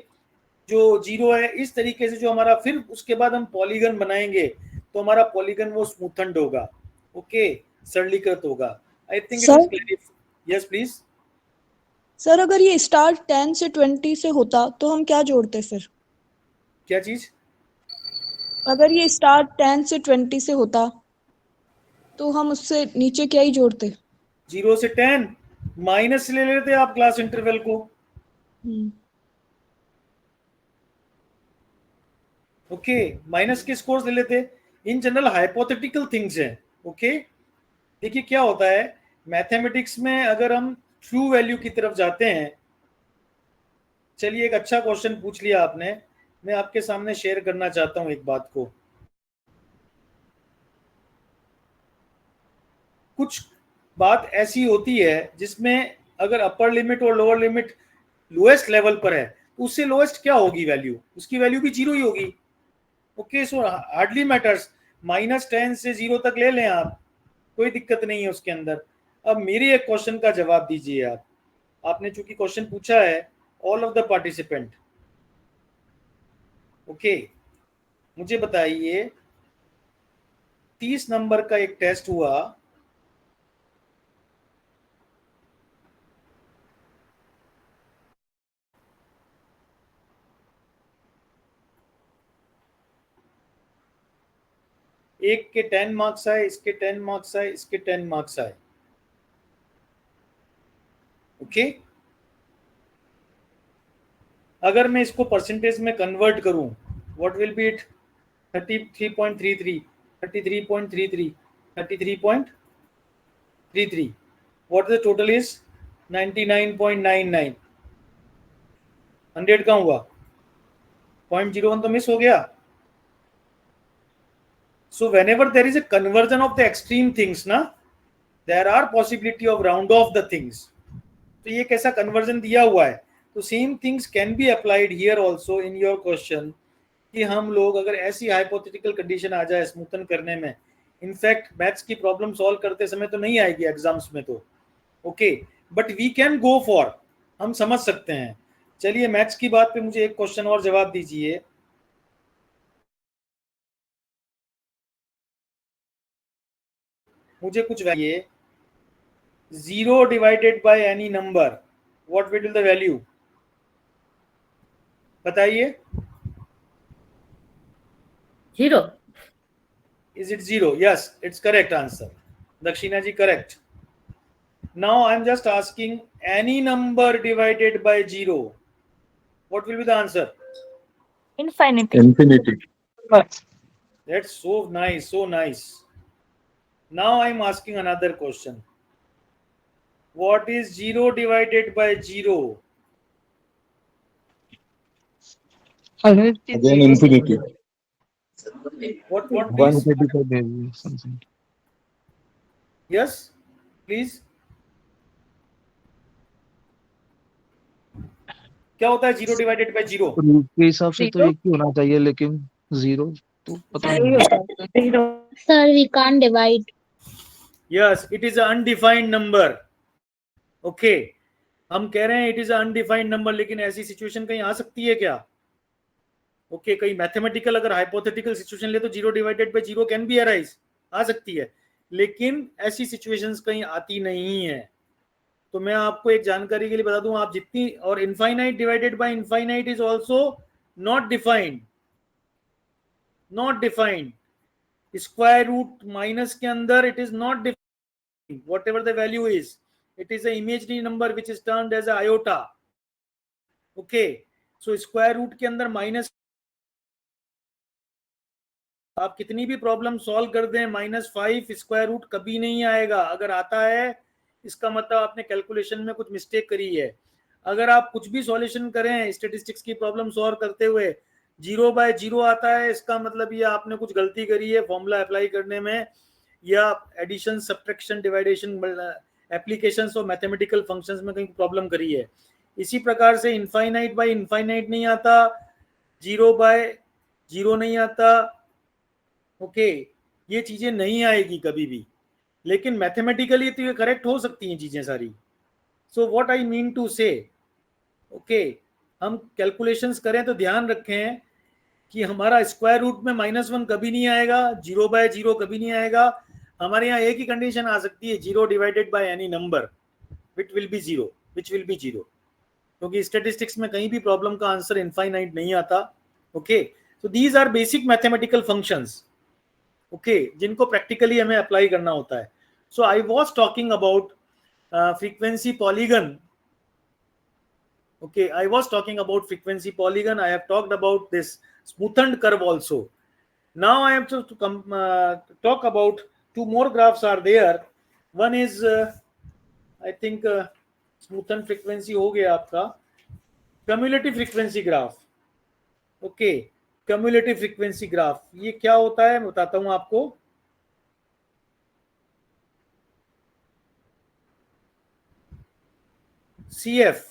जो जीरो है इस तरीके से जो हमारा, फिर उसके बाद हम पॉलीगन बनाएंगे तो हमारा पॉलीगन वो स्मूथन्ड होगा. ओके, सरलीकृत होगा. I think it is clear. Yes please. Sir अगर ये स्टार्ट 10 से 20 से होता तो हम क्या जोड़ते फिर? क्या चीज? अगर ये स्टार्ट 10 से 20 से होता तो हम उससे नीचे क्या ही जोड़ते? 0 से 10 माइनस ले लेते आप क्लास इंटरवल को। ओके, माइनस के स्कोर्स ले लेते। इन जनरल हाइपोथेटिकल थिंग्स हैं। ओके, देखिए क्या होता है मैथमेटिक्स में, अगर हम ट्रू वैल्यू की तरफ जाते हैं, चलिए एक अच्छा क्वेश्चन पूछ लिया आपने, मैं आपके सामने शेयर करना चाहता हूं एक बात को। कुछ बात ऐसी होती है जिसमें अगर अपर लिमिट और लोअर लिमिट लोएस्ट लेवल पर है, तो उससे लोएस्ट क्या होगी वैल्यू, उसकी वैल्यू भी 0 ही होगी। ओके, सो हार्डली मैटर्स, -10 से 0 तक ले लें आप, कोई दिक्कत नहीं है उसके अंदर। अब मेरे एक क्वेश्चन का जवाब दीजिए आप। आपने चूंकि क्वेश्चन पूछा है all of the participant. Okay, मुझे बताइए 30 नंबर का एक टेस्ट हुआ, एक के 10 मार्क्स आए, इसके 10 मार्क्स आए, इसके 10 मार्क्स आए। ओके, अगर मैं इसको परसेंटेज में कन्वर्ट करूं, what will be it? 33.33, 33.33, 33.33, what the total is 99.99। 100 का हुआ, 0.01 तो मिस हो गया। So whenever there is a conversion of the extreme things ना, there are possibility of round off the things। तो ये कैसा कन्वर्जन दिया हुआ है, तो same things can be applied here also in your question, कि हम लोग अगर ऐसी हाइपोथेटिकल कंडीशन आ जाए स्मूथन करने में, इनफैक्ट मैथ्स की प्रॉब्लम सॉल्व करते समय तो नहीं आएगी एग्जाम्स में तो, okay, but we can go for, हम समझ सकते हैं। चलिए मैथ्स की बात पे मुझे एक क्वेश्चन और जवाब दीजिए। मुझे कुछ value 0 divided by any number, what will the value, बताइए। 0. Is it 0? Yes, it's correct answer. Dakshina ji, correct. Now I'm just asking any number divided by 0. What will be the answer? Infinity. Infinity. That's so nice, so nice. Now I'm asking another question. What is 0 divided by 0? Again, infinity. What please? 135 maybe something. Yes, please. क्या होता है 0 divided by 0? के हिसाब से तो एक ही होना चाहिए, लेकिन 0 तो पता नहीं। Sir, we can't divide. Yes, it is an undefined number. Okay, हम कह रहे हैं इट इज अनडिफाइंड नंबर, लेकिन ऐसी सिचुएशन कहीं आ सकती है क्या? ओके, कहीं मैथमेटिकल अगर हाइपोथेटिकल सिचुएशन ले तो 0 divided by 0 can be arise, आ सकती है, लेकिन ऐसी सिचुएशंस कहीं आती नहीं है। तो मैं आपको एक जानकारी के लिए बता दूं, आप जितनी, और infinite divided by infinite is also not defined, not defined. Square root minus के अंदर it is not defined, whatever the value is, it is an imaginary number which is termed as a iota। okay, so square root के अंदर minus, आप कितनी भी problem solve कर दें, -5 square root कभी नहीं आएगा। अगर आता है इसका मतलब आपने कैलकुलेशन में कुछ मिस्टेक करी है। अगर आप कुछ भी सॉल्यूशन करें स्टेटिस्टिक्स की प्रॉब्लम सॉल्व करते हुए 0 बाय 0 आता है, इसका मतलब ये आपने कुछ गलती करी है फॉर्मूला अप्लाई करने में, या एडिशन सब्ट्रैक्शन डिवाइडेशन एप्लीकेशंस और मैथमेटिकल फंक्शंस में कहीं प्रॉब्लम करी है। इसी प्रकार से इनफाइनाइट बाय इनफाइनाइट नहीं आता, 0 बाय 0 नहीं आता। ओके, ये चीजें नहीं आएगी कभी भी, लेकिन मैथमेटिकली तो ये करेक्ट हो सकती हैं चीजें सारी। So what I mean to say, okay, हम कैलकुलेशंस करें तो ध्यान रखें कि हमारा स्क्वायर रूट में -1 कभी नहीं आएगा, 0 बाय 0 कभी नहीं आएगा। हमारे यहाँ एक ही कंडीशन आ सकती है, 0 divided by any number which will be 0, क्योंकि स्टैटिस्टिक्स में कहीं भी प्रॉब्लम का आंसर इनफाइनाइट नहीं आता। Okay, so these are basic mathematical functions, okay, जिनको प्रैक्टिकली हमें अप्लाई करना होता है। So I was talking about frequency polygon. Okay, I was talking about frequency polygon. I have talked about this smoothened curve also. Now I have to talk about two more graphs are there. One is I think smoothened frequency हो गया आपका, cumulative frequency graph. Okay, cumulative frequency graph. ये क्या होता है मैं बताता हूं आपको. CF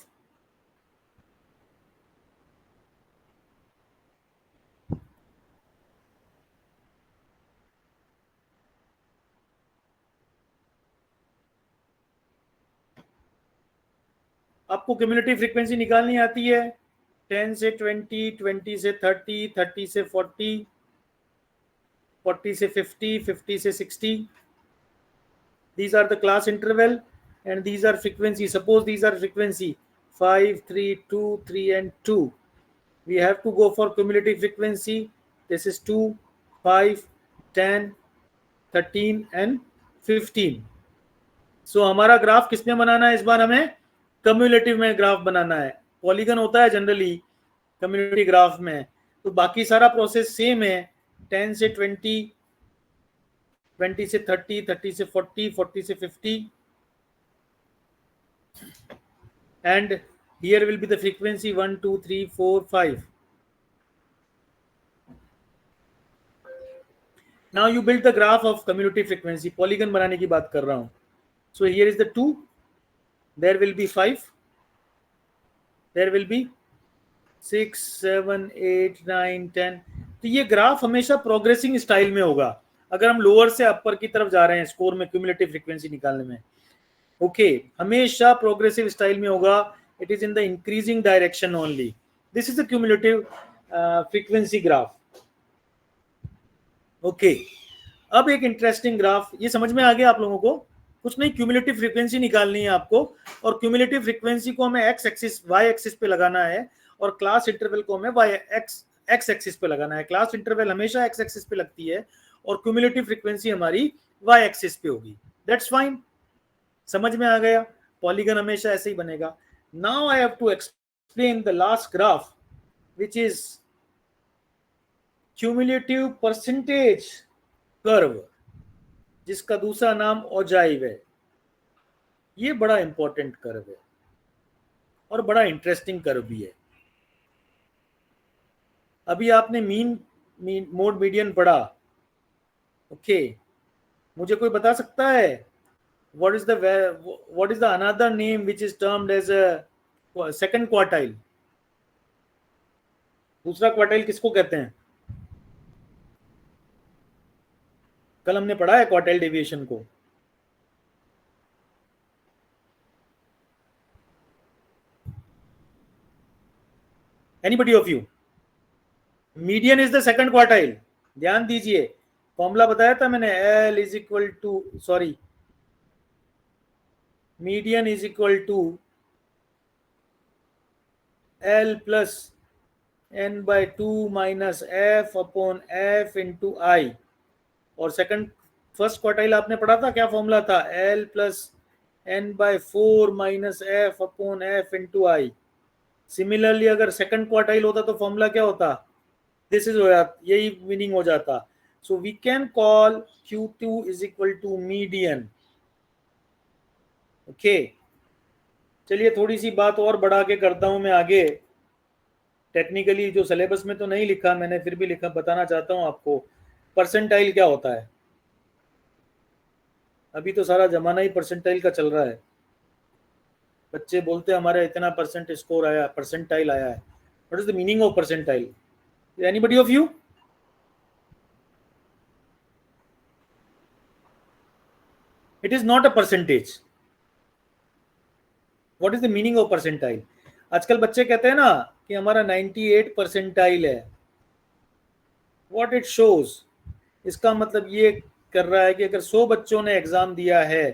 आपको क्यूमुलेटिव फ्रीक्वेंसी निकालनी आती है. 10 से 20, 20 से 30, 30 से 40, 40 से 50, 50 से 60. These are the class interval and these are frequency. Suppose these are frequency 5, 3, 2, 3 and 2. We have to go for cumulative frequency. This is 2, 5, 10, 13 and 15. So हमारा ग्राफ किसमें बनाना है इस बार, हमें कम्युलेटिव में ग्राफ बनाना है. पॉलीगन होता है जनरली कम्युनिटी ग्राफ में, तो बाकी सारा प्रोसेस सेम है. 10 से 20, 20 से 30, 30 से 40, 40 से 50 and here will be the frequency 1, 2, 3, 4, 5. Now you build the graph of cumulative frequency. Polygon बनाने की बात कर रहा हूं. So here is the 2, there will be 5, there will be 6, 7, 8, 9, 10. तो ये ग्राफ हमेशा प्रोग्रेसिंग स्टाइल में होगा अगर हम लोअर से अपर की तरफ जा रहे हैं स्कोर में क्यूमुलेटिव फ्रीक्वेंसी निकालने में. ओके, हमेशा प्रोग्रेसिव स्टाइल में होगा. It is in the increasing direction only. This is the cumulative frequency graph. Okay, अब एक इंटरेस्टिंग ग्राफ, ये समझ में आ गया आप लोगों को? कुछ नहीं, क्यूमुलेटिव फ्रीक्वेंसी निकालनी है आपको और क्यूमुलेटिव फ्रीक्वेंसी को हमें एक्स एक्सिस वाई एक्सिस पे लगाना है और क्लास इंटरवल को हमें वाई एक्स एक्सिस पे लगाना है. क्लास इंटरवल हमेशा एक्स एक्सिस पे लगती है और क्यूमुलेटिव फ्रीक्वेंसी हमारी वाई एक्सिस पे होगी. दैट्स फाइन, समझ में आ गया? पॉलीगन हमेशा ऐसे ही बनेगा. Now I have to explain the last graph which is cumulative percentage curve, जिसका दूसरा नाम ओजाइव है. ये बड़ा इंपॉर्टेंट कर्व है और बड़ा इंटरेस्टिंग कर्व भी है. अभी आपने मीन मोड मीडियन पढ़ा. ओके, मुझे कोई बता सकता है what is the another name which is termed as a second quartile? दूसरा क्वार्टाइल किसको कहते हैं? कल हमने पढ़ा है क्वार्टाइल डेविएशन को. Anybody of you? Median is the second quartile. ध्यान दीजिए, फॉर्मूला बताया था मैंने. L is equal to, sorry, median is equal to L plus n/2 minus f upon f into i. और फर्स्ट क्वार्टाइल आपने पढ़ा था, क्या फॉर्मूला था? L plus n/4 minus f upon f into i. Similarly अगर second quartile होता तो formula क्या होता? दिस इज, यही मीनिंग हो जाता. So we can call Q2 is equal to median. Okay, चलिए थोड़ी सी बात और बढ़ा के करता हूं मैं आगे. टेक्निकली जो सिलेबस में तो नहीं लिखा मैंने, फिर भी लिखा, बताना चाहता हूं आपको. परसेंटाइल क्या होता है? अभी तो सारा जमाना ही परसेंटाइल का चल रहा है. बच्चे बोलते हैं हमारा इतना परसेंट स्कोर आया, परसेंटाइल आया है. What is the meaning of percentile? Anybody of you? It is not a percentage. What is the meaning of percentile? आजकल बच्चे कहते हैं ना कि हमारा 98 परसेंटाइल है. व्हाट इट शोज, इसका मतलब ये कर रहा है कि अगर 100 बच्चों ने एग्जाम दिया है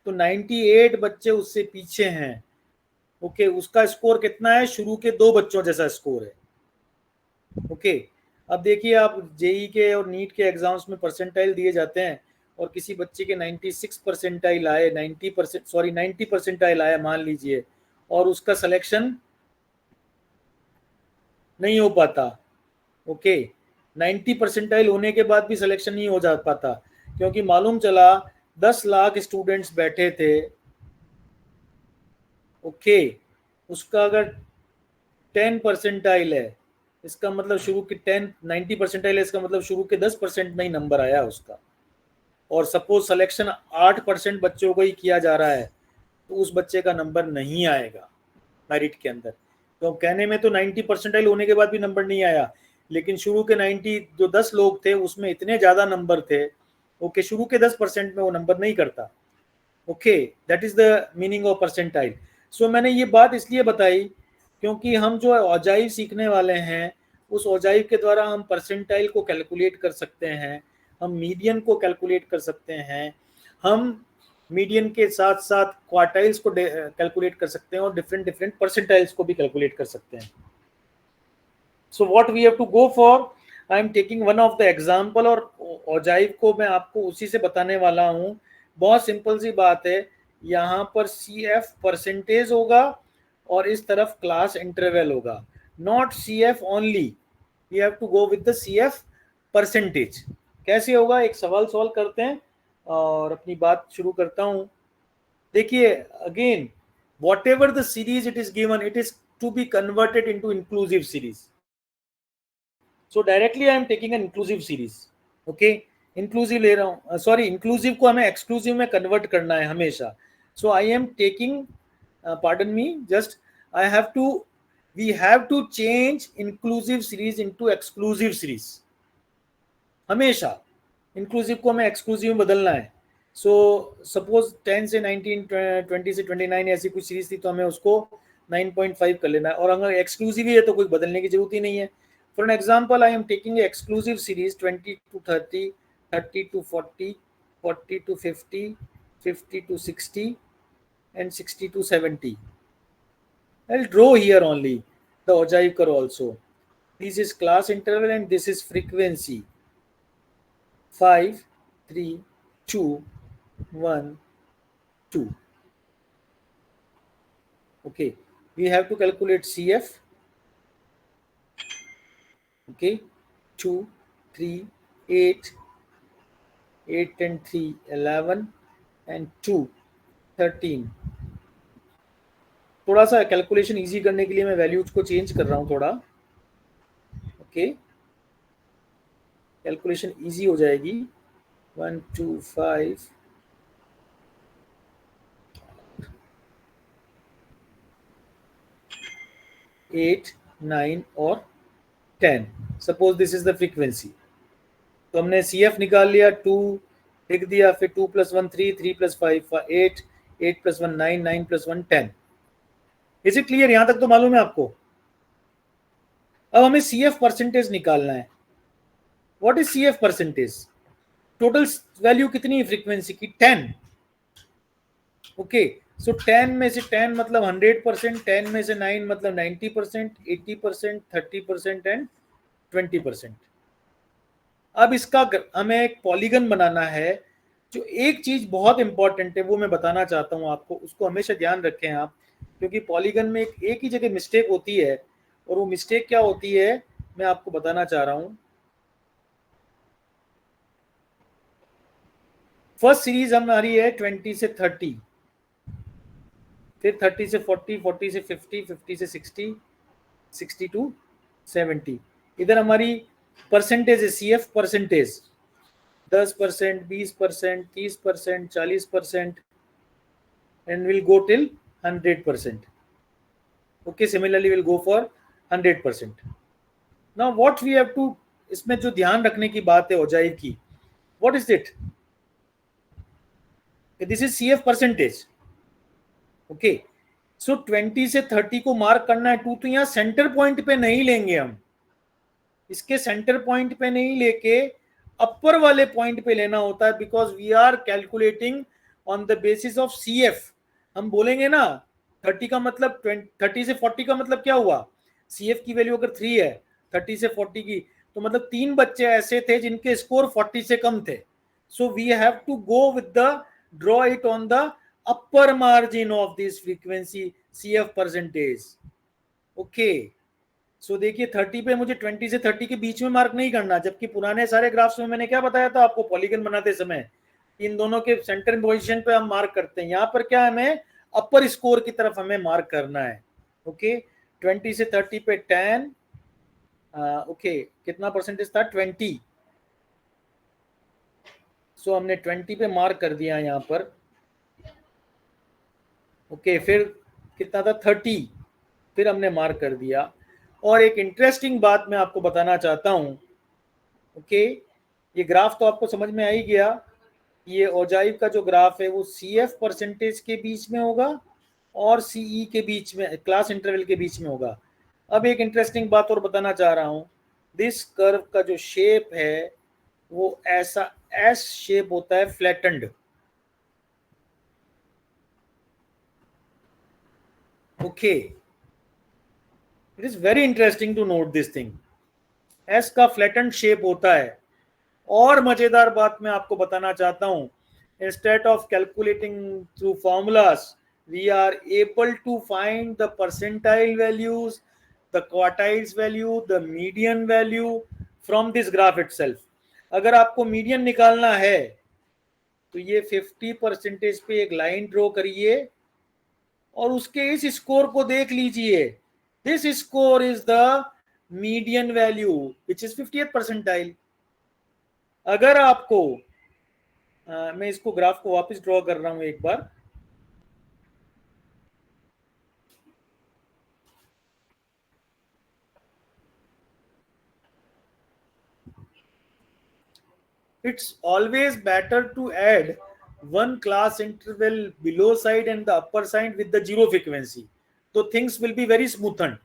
तो 98 बच्चे उससे पीछे हैं. ओके, उसका स्कोर कितना है? शुरू के 2 बच्चों जैसा स्कोर है. ओके, अब देखिए आप जेई के और नीट के एग्जाम्स में परसेंटाइल दिए जाते हैं और किसी बच्चे के 96 परसेंटाइल आए, 90 परसेंटाइल आया मान लीजिए, और उसका सिलेक्शन नहीं हो पाता, ओके, 90 परसेंटाइल होने के बाद भी सिलेक्शन नहीं हो जा पाता, क्योंकि मालूम चला 10 लाख स्टूडेंट्स बैठे थे, ओके, उसका अगर 10 परसेंटाइल है, इसका मतलब शुरू के 90 परसेंटाइल है, इसका मतलब शुरू के 10% में ही नंबर आया उसका, और सपोज सिलेक्शन 8% बच्चों को ही किया जा रहा है, तो उस बच्चे का नंबर नहीं आएगा मेरिट के अंदर। तो कहने में तो 90 परसेंटाइल होने के बाद भी नंबर नहीं आया, लेकिन शुरू के 90 जो 10 लोग थे उसमें इतने ज़्यादा नंबर थे, ओके, शुरू के 10% में वो नंबर नहीं करता, okay, that is the meaning of percentile. So मैंने ये बात इसलिए बताई क्योंकि हम जो औजाइव सीखने वाले हैं, उस औजाइव के द्वारा हम परसेंटाइल को कैलकुलेट कर सकते हैं, हम मीडियन को कैलकुलेट कर सकते हैं, हम मीडियन के साथ साथ क्वार्टाइल्स को कैलकुलेट कर सकते हैं, और डिफरेंट डिफरेंट परसेंटाइल्स को भी कैलकुलेट कर सकते हैं। So what we have to go for, I am taking one of the example, और औजाइव को मैं आपको उसी से बताने वाला हूँ। बहुत सिंपल सी बात है, यहाँ पर CF परसेंटेज होगा और इस तरफ क्लास इंटरवल होगा, not CF only, you have to go with the CF percentage. कैसे होगा, एक सवाल सॉल्व करते हैं और अपनी बात शुरू करता हूँ। देखिए, again whatever the series it is given, it is to be converted into inclusive series. So directly I am taking an inclusive series, okay, inclusive ले रहा हूँ, सॉरी, इंक्लूसिव को हमें एक्सक्लूसिव में कन्वर्ट करना है हमेशा। So I am taking, pardon me, just I have to, we have to change inclusive series into exclusive series. हमेशा इंक्लूसिव को हमें एक्सक्लूसिव में बदलना है। सो सपोज 10 से 19, 20 से 29 ऐसी कुछ सीरीज थी, तो हमें उसको 9.5 कर लेना है, और अगर एक्सक्लूसिव ही है तो कोई बदलने की जरूरत ही नहीं है। For an example, I am taking exclusive series 20 to 30, 30 to 40, 40 to 50, 50 to 60, and 60 to 70. I'll draw here only the ogive curve also. This is class interval and this is frequency. 5, 3, 2, 1, 2. Okay, we have to calculate CF. Okay, 2, 3, 8, 8 and 3, 11, and 2, 13. थोड़ा सा calculation easy करने के लिए मैं values को change कर रहा हूं थोड़ा, ओके, कैलकुलेशन इजी हो जाएगी। 1, 2, 5, 8, 9 और 10। Suppose this is the frequency, तो हमने CF निकाल लिया, 2 लिख दिया, फिर 2 + 1 3, 3 + 5 8, 8 + 1 9, 9 + 1 10। Is it clear? यहां तक तो मालूम है आपको। अब हमें CF परसेंटेज निकालना है। What is CF percentage? Total value कितनी है फ्रीक्वेंसी की? 10, ओके। सो 10 में से 10 मतलब 100%, 10 में से 9 मतलब 90%, 80%, 30% एंड 20%। अब इसका हमें एक पॉलीगन बनाना है। जो एक चीज बहुत इंपॉर्टेंट है वो मैं बताना चाहता हूं आपको, उसको हमेशा ध्यान रखें आप, क्योंकि पॉलीगन में एक ही जगह मिस्टेक होती है, और वो मिस्टेक क्या होती है मैं आपको बताना चाह रहा हूं। फर्स्ट सीरीज हमारी है 20 से 30, फिर 30 से 40, 40 से 50, 50 से 60, 60 to 70। इधर हमारी परसेंटेज है CF percentage, 10%, 20%, 30%, 40%, and will go till 100%. Okay, similarly we'll go for 100%. Now what we have to, इसमें जो ध्यान रखने की बात है औजाइव की, what is it? This is CF percentage. Okay, so 20 से 30 को मार्क करना है 2, तो यहाँ सेंटर पॉइंट पे नहीं लेंगे हम, इसके सेंटर पॉइंट पे नहीं लेके अपर वाले पॉइंट पे लेना होता है, because we are calculating on the basis of CF। हम बोलेंगे ना 30 का मतलब 30 से 40 का मतलब क्या हुआ? CF की वैल्यू अगर 3 है 30 से 40 की, तो मतलब 3 बच्चे ऐसे थे जिनके स्कोर 40 से कम थे। So we have to go with the draw it on the upper margin of this frequency CF percentage. Okay, so देखिए 30 पे मुझे 20 से 30 के बीच में मार्क नहीं करना, जबकि पुराने सारे ग्राफ्स में मैंने क्या बताया था आपको पॉलीगन बनाते समय, इन दोनों के सेंटर पोजीशन पे हम मार्क करते हैं। यहाँ पर क्या हमें अपर स्कोर की तरफ हमें मार्क करना है। ओके, 20 से 30 पे 10, ओके कितना परसेंटेज था 20, सो हमने 20 पे मार्क कर दिया यहाँ पर। ओके, फिर कितना था 30, फिर हमने मार्क कर दिया। और एक इंटरेस्टिंग बात मैं आपको बताना चाहता हूँ। ओके, ये ग्राफ तो आपको समझ में आ ही गया, ये ओजाइव का जो ग्राफ है वो CF परसेंटेज के बीच में होगा और CE के बीच में, क्लास इंटरवल के बीच में होगा। अब एक इंटरेस्टिंग बात और बताना चाह रहा हूँ, दिस कर्व का जो शेप है वो ऐसा एस शेप होता है, flattened. Okay, it is very interesting to note this thing, S का फ्लैटेंड शेप होता है। और मजेदार बात मैं आपको बताना चाहता हूं, instead of calculating through formulas we are able to find the percentile values, the quartiles value, the median value from this graph itself. अगर आपको मीडियन निकालना है तो ये 50 परसेंटेज पे एक लाइन ड्रॉ करिए और उसके इस स्कोर को देख लीजिए। This score is the median value which is 50th percentile. अगर आपको मैं इसको ग्राफ को वापस ड्रॉ कर रहा हूं एक बार, it's always better to add one class interval below side and the upper side with the zero frequency, तो things will be very smoothened।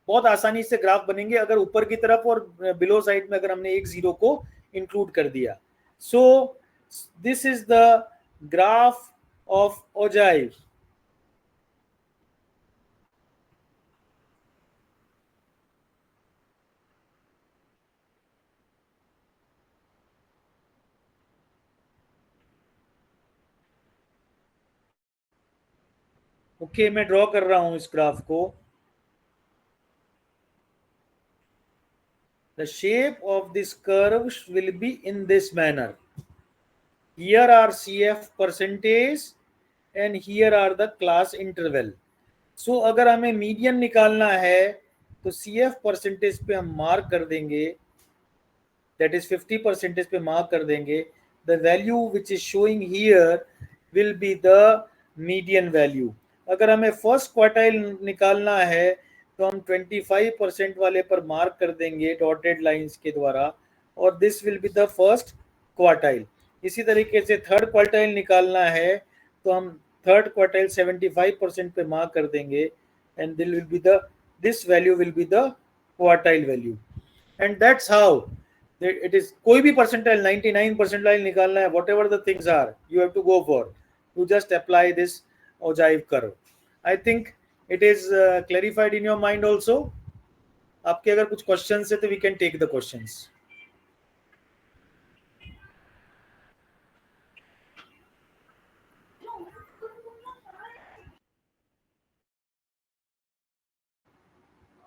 बहुत आसानी से ग्राफ बनेंगे अगर ऊपर की तरफ और बिलो साइड में अगर हमने एक जीरो को इंक्लूड कर दिया। सो this is the graph of ogive. Okay, मैं ड्रॉ कर रहा हूं इस ग्राफ को। The shape of this curve will be in this manner. Here are CF percentage and here are the class interval. So अगर हमें मीडियन निकालना है तो CF परसेंटेज पे हम मार्क कर देंगे, that is 50 परसेंटेज पे मार्क कर देंगे। The value which is showing here will be the median value। अगर हमें फर्स्ट क्वार्टाइल निकालना है तो हम 25% वाले पर मार्क कर देंगे डॉटेड लाइंस के द्वारा, और this will be the first quartile. इसी तरीके से थर्ड क्वार्टाइल निकालना है तो हम थर्ड क्वार्टाइल 75% पे मार्क कर देंगे, and this value will be the quartile value. And that's how it is. कोई भी परसेंटाइल 99 परसेंटाइल निकालना है, whatever the things are you have to go for, you just apply this ogive curve. I think it is clarified in your mind also। आपके अगर कुछ questions है तो we can take the questions।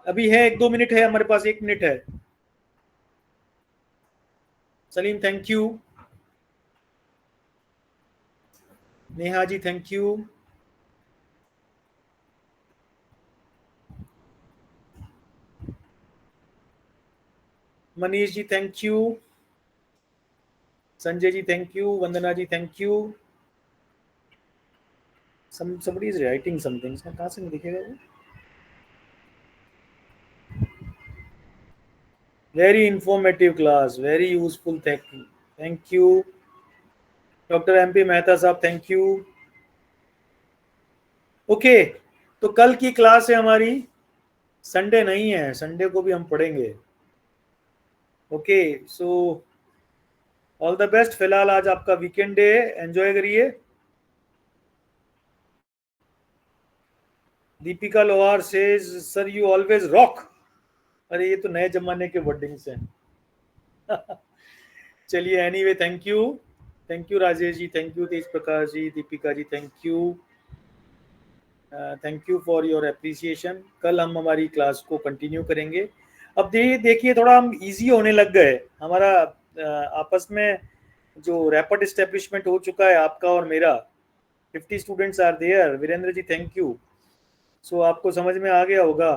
अभी है 1-2 minute है हमारे पास, 1 minute है। Salim thank you, Neha ji thank you, Manish ji thank you, Sanjay ji thank you, Vandana ji thank you. somebody is writing something, कहाँ से नहीं दिखेगा वो? Very informative class, very useful, thank you doctor MP Mehta साहब, थैंक यू। ओके, तो कल की क्लास है हमारी, संडे नहीं है, संडे को भी हम पढ़ेंगे। Okay, so all the best. फिलहाल आज आपका वीकेंड डे है, एंजॉय करिए। Deepika Lohar says sir you always rock. अरे ये तो नए जमाने के वर्डिंग्स हैं। चलिए, anyway thank you. Thank you Rajesh ji, thank you Tej Prakash ji, Deepika ji, thank you for your appreciation. कल हम हमारी क्लास को कंटिन्यू करेंगे। अब देखिए थोड़ा हम इजी होने लग गए, हमारा आपस में जो रैपिड एस्टेब्लिशमेंट हो चुका है आपका और मेरा। 50 students are there. Virendra ji thank you. So आपको समझ में आ गया होगा,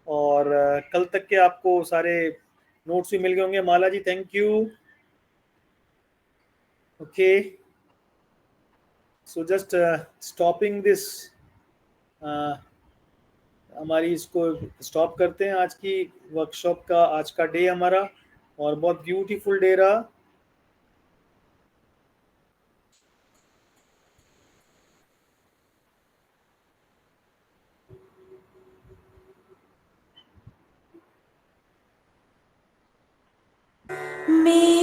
और कल तक के आपको सारे नोट्स भी मिल गए होंगे। Mala ji thank you. Okay, so just stopping this, हमारी इसको स्टॉप करते हैं। आज की वर्कशॉप का आज का डे हमारा, और बहुत ब्यूटीफुल डे रहा। Me